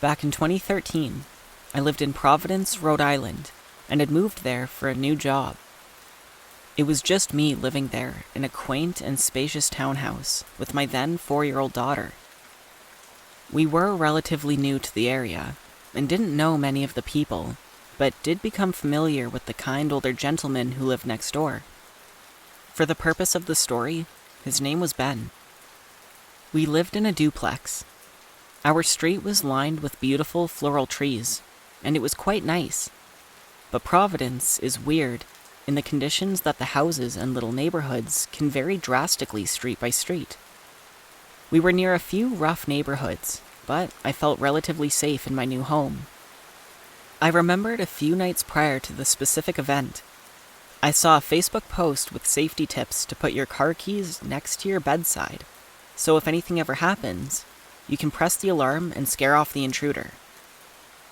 Back in 2013, I lived in Providence, Rhode Island, and had moved there for a new job. It was just me living there in a quaint and spacious townhouse with my then 4-year-old daughter. We were relatively new to the area and didn't know many of the people, but did become familiar with the kind older gentleman who lived next door. For the purpose of the story, his name was Ben. We lived in a duplex. Our street was lined with beautiful floral trees, and it was quite nice. But Providence is weird in the conditions that the houses and little neighborhoods can vary drastically street by street. We were near a few rough neighborhoods, but I felt relatively safe in my new home. I remembered a few nights prior to the specific event, I saw a Facebook post with safety tips to put your car keys next to your bedside, so if anything ever happens, you can press the alarm and scare off the intruder.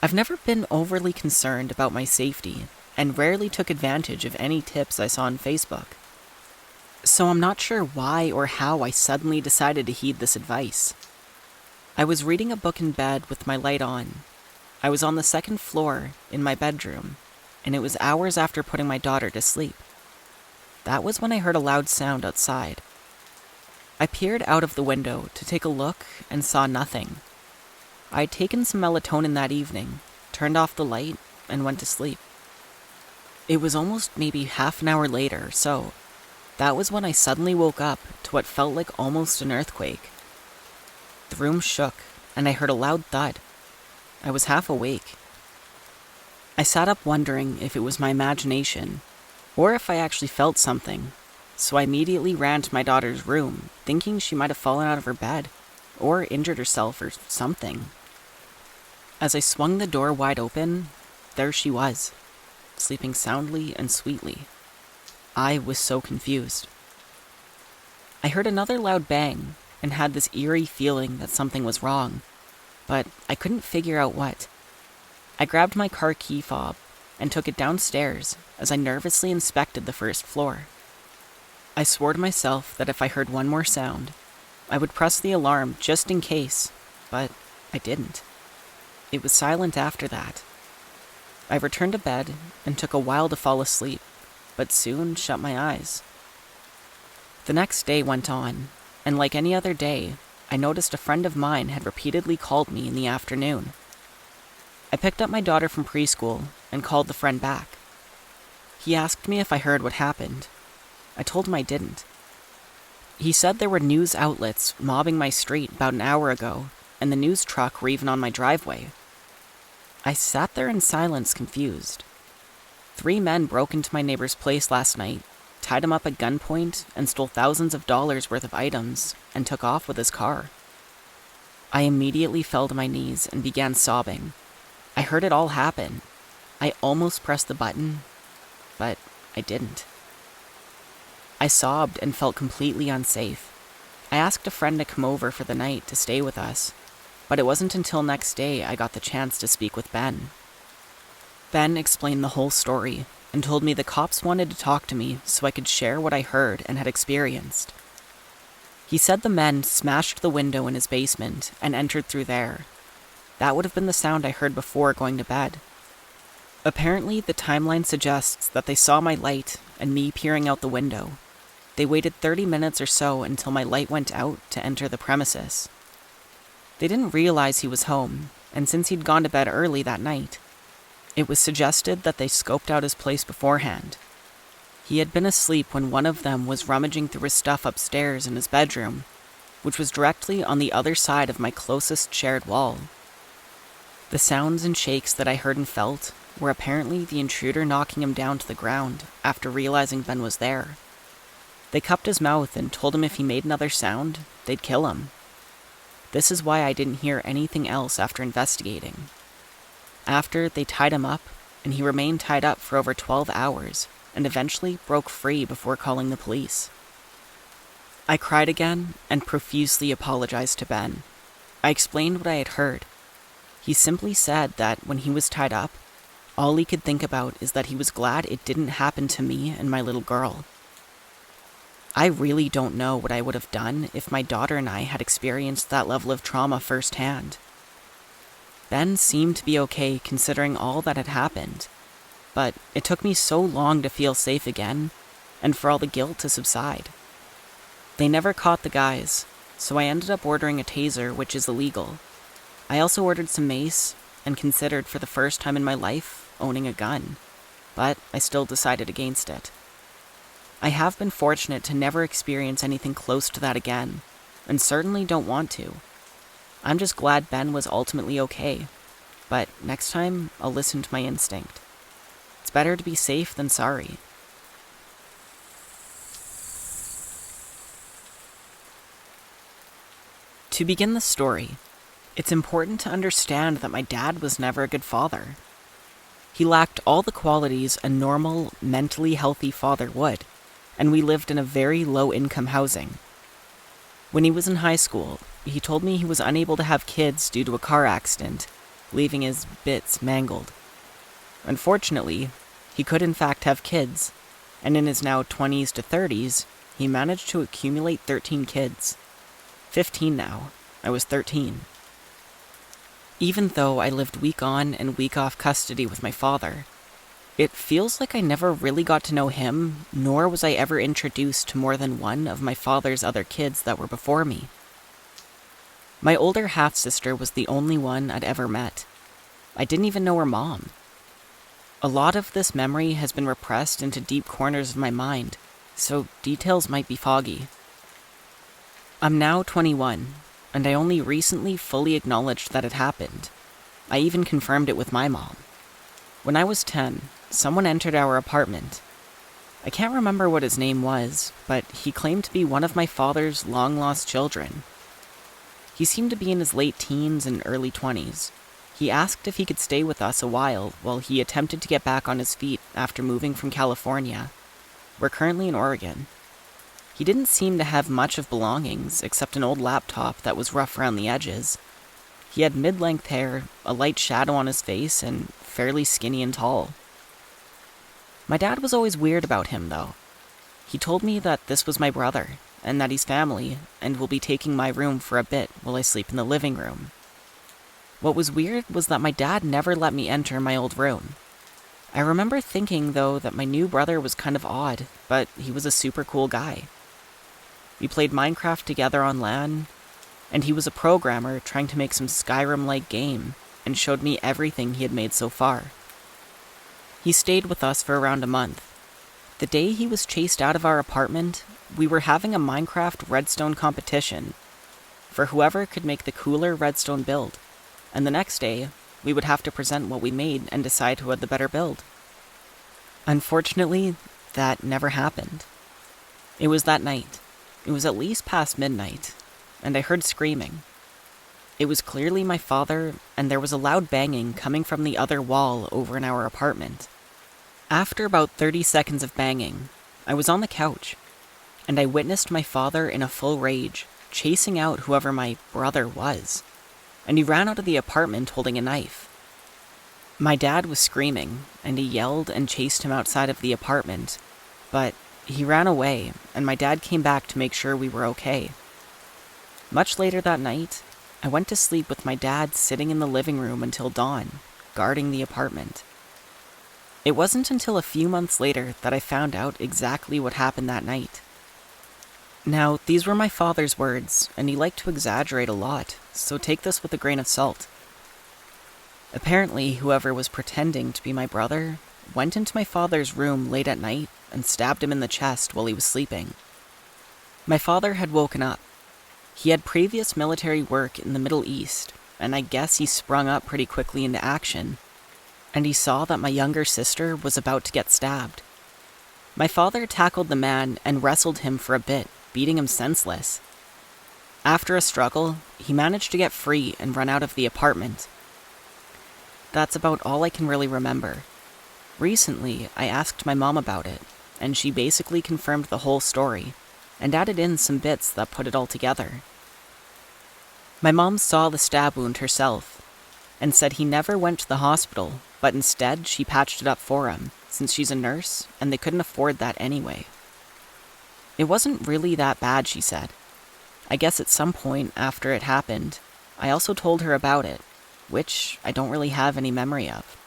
I've never been overly concerned about my safety, and rarely took advantage of any tips I saw on Facebook. So I'm not sure why or how I suddenly decided to heed this advice. I was reading a book in bed with my light on. I was on the second floor in my bedroom, and it was hours after putting my daughter to sleep. That was when I heard a loud sound outside. I peered out of the window to take a look and saw nothing. I had taken some melatonin that evening, turned off the light, and went to sleep. It was almost maybe half an hour later or so. That was when I suddenly woke up to what felt like almost an earthquake. The room shook, and I heard a loud thud. I was half awake. I sat up wondering if it was my imagination, or if I actually felt something, so I immediately ran to my daughter's room, thinking she might have fallen out of her bed, or injured herself or something. As I swung the door wide open, there she was, sleeping soundly and sweetly. I was so confused. I heard another loud bang, and had this eerie feeling that something was wrong, but I couldn't figure out what. I grabbed my car key fob and took it downstairs as I nervously inspected the first floor. I swore to myself that if I heard one more sound, I would press the alarm just in case, but I didn't. It was silent after that. I returned to bed and took a while to fall asleep, but soon shut my eyes. The next day went on, and like any other day, I noticed a friend of mine had repeatedly called me in the afternoon. I picked up my daughter from preschool and called the friend back. He asked me if I heard what happened. I told him I didn't. He said there were news outlets mobbing my street about an hour ago, and the news truck were even on my driveway. I sat there in silence, confused. 3 men broke into my neighbor's place last night, tied him up at gunpoint, and stole thousands of dollars worth of items, and took off with his car. I immediately fell to my knees and began sobbing. I heard it all happen. I almost pressed the button, but I didn't. I sobbed and felt completely unsafe. I asked a friend to come over for the night to stay with us, but it wasn't until next day I got the chance to speak with Ben. Ben explained the whole story and told me the cops wanted to talk to me so I could share what I heard and had experienced. He said the men smashed the window in his basement and entered through there. That would have been the sound I heard before going to bed. Apparently, the timeline suggests that they saw my light and me peering out the window. They waited 30 minutes or so until my light went out to enter the premises. They didn't realize he was home, and since he'd gone to bed early that night, it was suggested that they scoped out his place beforehand. He had been asleep when one of them was rummaging through his stuff upstairs in his bedroom, which was directly on the other side of my closest shared wall. The sounds and shakes that I heard and felt were apparently the intruder knocking him down to the ground after realizing Ben was there. They cupped his mouth and told him if he made another sound, they'd kill him. This is why I didn't hear anything else after investigating. After, they tied him up, and he remained tied up for over 12 hours, and eventually broke free before calling the police. I cried again and profusely apologized to Ben. I explained what I had heard. He simply said that when he was tied up, all he could think about is that he was glad it didn't happen to me and my little girl. I really don't know what I would have done if my daughter and I had experienced that level of trauma firsthand. Ben seemed to be okay considering all that had happened, but it took me so long to feel safe again and for all the guilt to subside. They never caught the guys, so I ended up ordering a taser, which is illegal. I also ordered some mace and considered for the first time in my life owning a gun, but I still decided against it. I have been fortunate to never experience anything close to that again, and certainly don't want to. I'm just glad Ben was ultimately okay, but next time I'll listen to my instinct. It's better to be safe than sorry. To begin the story, it's important to understand that my dad was never a good father. He lacked all the qualities a normal, mentally healthy father would, and we lived in a very low-income housing. When he was in high school, he told me he was unable to have kids due to a car accident, leaving his bits mangled. Unfortunately, he could in fact have kids, and in his now 20s to 30s, he managed to accumulate 13 kids. 15 now. I was 13. Even though I lived week on and week off custody with my father, it feels like I never really got to know him, nor was I ever introduced to more than one of my father's other kids that were before me. My older half-sister was the only one I'd ever met. I didn't even know her mom. A lot of this memory has been repressed into deep corners of my mind, so details might be foggy. I'm now 21, and I only recently fully acknowledged that it happened. I even confirmed it with my mom. When I was 10, someone entered our apartment. I can't remember what his name was, but he claimed to be one of my father's long-lost children. He seemed to be in his late teens and early 20s. He asked if he could stay with us a while he attempted to get back on his feet after moving from California. We're currently in Oregon. He didn't seem to have much of belongings except an old laptop that was rough around the edges. He had mid-length hair, a light shadow on his face, and fairly skinny and tall. My dad was always weird about him, though. He told me that this was my brother, and that he's family, and will be taking my room for a bit while I sleep in the living room. What was weird was that my dad never let me enter my old room. I remember thinking, though, that my new brother was kind of odd, but he was a super cool guy. We played Minecraft together on LAN, and he was a programmer trying to make some Skyrim-like game, and showed me everything he had made so far. He stayed with us for around a month. The day he was chased out of our apartment, we were having a Minecraft redstone competition for whoever could make the cooler redstone build, and the next day, we would have to present what we made and decide who had the better build. Unfortunately, that never happened. It was that night. It was at least past midnight, and I heard screaming. It was clearly my father, and there was a loud banging coming from the other wall over in our apartment. After about 30 seconds of banging, I was on the couch, and I witnessed my father in a full rage, chasing out whoever my brother was, and he ran out of the apartment holding a knife. My dad was screaming, and he yelled and chased him outside of the apartment, but he ran away, and my dad came back to make sure we were okay. Much later that night, I went to sleep with my dad sitting in the living room until dawn, guarding the apartment. It wasn't until a few months later that I found out exactly what happened that night. Now, these were my father's words, and he liked to exaggerate a lot, so take this with a grain of salt. Apparently, whoever was pretending to be my brother went into my father's room late at night and stabbed him in the chest while he was sleeping. My father had woken up. He had previous military work in the Middle East, and I guess he sprung up pretty quickly into action, and he saw that my younger sister was about to get stabbed. My father tackled the man and wrestled him for a bit, beating him senseless. After a struggle, he managed to get free and run out of the apartment. That's about all I can really remember. Recently, I asked my mom about it, and she basically confirmed the whole story, and added in some bits that put it all together. My mom saw the stab wound herself, and said he never went to the hospital, but instead she patched it up for him, since she's a nurse, and they couldn't afford that anyway. It wasn't really that bad, she said. I guess at some point after it happened, I also told her about it, which I don't really have any memory of.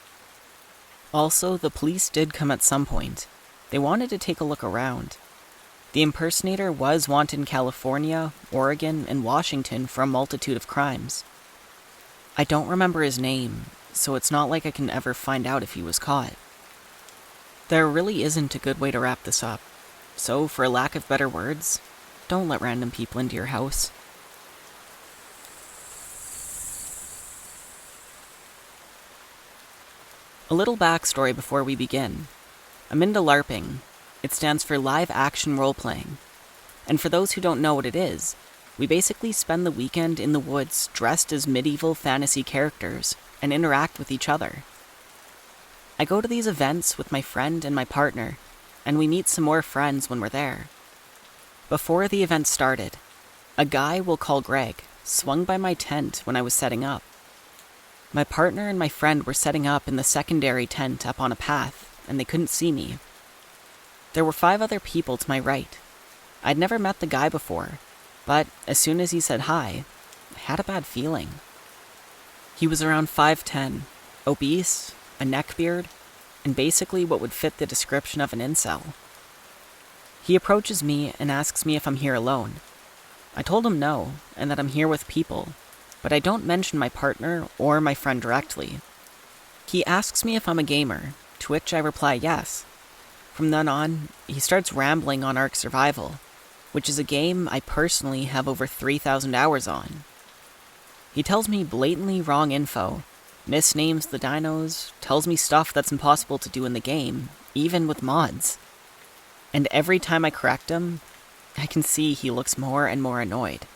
Also, the police did come at some point. They wanted to take a look around. The impersonator was wanted in California, Oregon, and Washington for a multitude of crimes. I don't remember his name, so it's not like I can ever find out if he was caught. There really isn't a good way to wrap this up, so for lack of better words, don't let random people into your house. A little backstory before we begin. I'm into LARPing. It stands for live action role-playing. And for those who don't know what it is, we basically spend the weekend in the woods dressed as medieval fantasy characters and interact with each other. I go to these events with my friend and my partner, and we meet some more friends when we're there. Before the event started, a guy we'll call Greg swung by my tent when I was setting up. My partner and my friend were setting up in the secondary tent up on a path, and they couldn't see me. There were 5 other people to my right. I'd never met the guy before, but as soon as he said hi, I had a bad feeling. He was around 5'10", obese, a neckbeard, and basically what would fit the description of an incel. He approaches me and asks me if I'm here alone. I told him no, and that I'm here with people, but I don't mention my partner or my friend directly. He asks me if I'm a gamer, to which I reply yes. From then on, he starts rambling on Ark Survival, which is a game I personally have over 3,000 hours on. He tells me blatantly wrong info, misnames the dinos, tells me stuff that's impossible to do in the game, even with mods. And every time I correct him, I can see he looks more and more annoyed.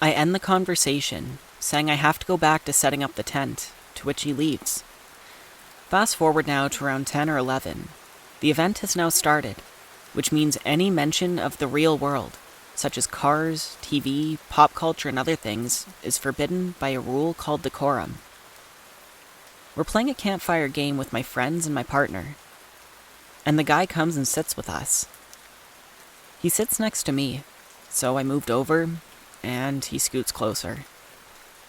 I end the conversation, saying I have to go back to setting up the tent, to which he leaves. Fast forward now to around 10 or 11. The event has now started, which means any mention of the real world, such as cars, TV, pop culture, and other things, is forbidden by a rule called decorum. We're playing a campfire game with my friends and my partner, and the guy comes and sits with us. He sits next to me, so I moved over, and he scoots closer.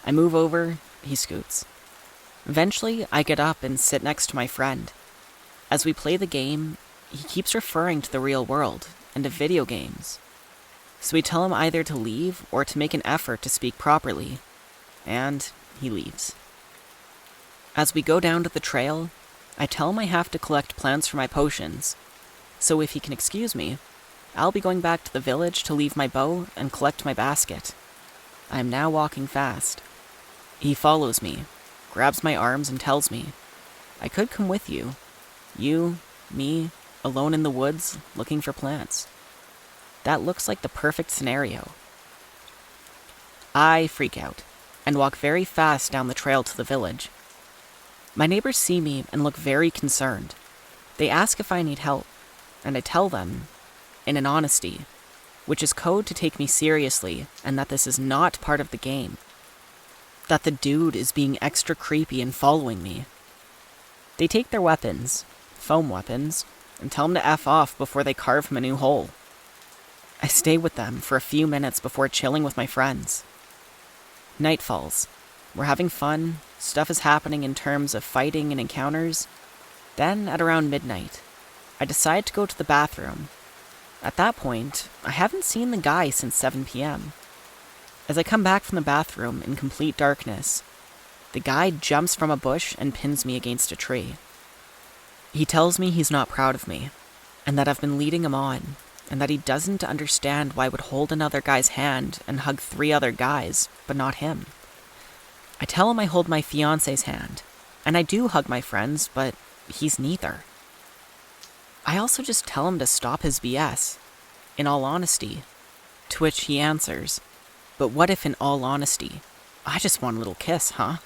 I move over, he scoots. Eventually, I get up and sit next to my friend. As we play the game, he keeps referring to the real world and to video games. So we tell him either to leave or to make an effort to speak properly, and he leaves. As we go down to the trail, I tell him I have to collect plants for my potions, so if he can excuse me, I'll be going back to the village to leave my bow and collect my basket. I am now walking fast. He follows me, grabs my arms and tells me, I could come with you. You, me, alone in the woods, looking for plants. That looks like the perfect scenario. I freak out and walk very fast down the trail to the village. My neighbors see me and look very concerned. They ask if I need help, and I tell them, in an honesty, which is code to take me seriously and that this is not part of the game. That the dude is being extra creepy and following me. They take their weapons, foam weapons, and tell him to F off before they carve him a new hole. I stay with them for a few minutes before chilling with my friends. Night falls. We're having fun, stuff is happening in terms of fighting and encounters. Then, at around midnight, I decide to go to the bathroom. At that point, I haven't seen the guy since 7 p.m. As I come back from the bathroom in complete darkness, the guy jumps from a bush and pins me against a tree. He tells me he's not proud of me, and that I've been leading him on, and that he doesn't understand why I would hold another guy's hand and hug 3 other guys, but not him. I tell him I hold my fiancé's hand, and I do hug my friends, but he's neither. I also just tell him to stop his BS, in all honesty, to which he answers, but what if in all honesty, I just want a little kiss, huh?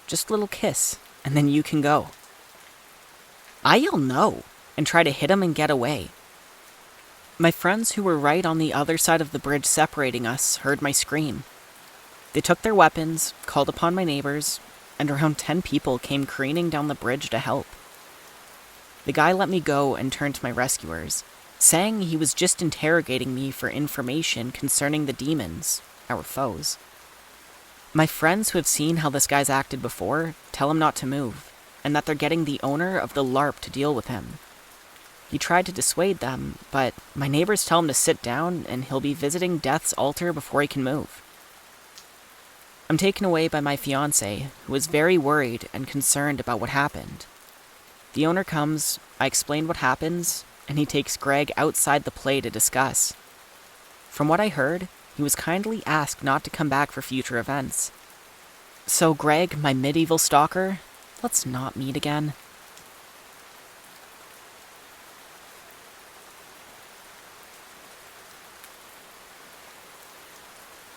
Just a little kiss, and then you can go. I yell no, and try to hit him and get away. My friends who were right on the other side of the bridge separating us heard my scream. They took their weapons, called upon my neighbors, and around 10 people came careening down the bridge to help. The guy let me go and turned to my rescuers, saying he was just interrogating me for information concerning the demons, our foes. My friends who have seen how this guy's acted before tell him not to move, and that they're getting the owner of the LARP to deal with him. He tried to dissuade them, but my neighbors tell him to sit down and he'll be visiting Death's altar before he can move. I'm taken away by my fiancé, who is very worried and concerned about what happened. The owner comes, I explain what happens, and he takes Greg outside the play to discuss. From what I heard, he was kindly asked not to come back for future events. So Greg, my medieval stalker, let's not meet again.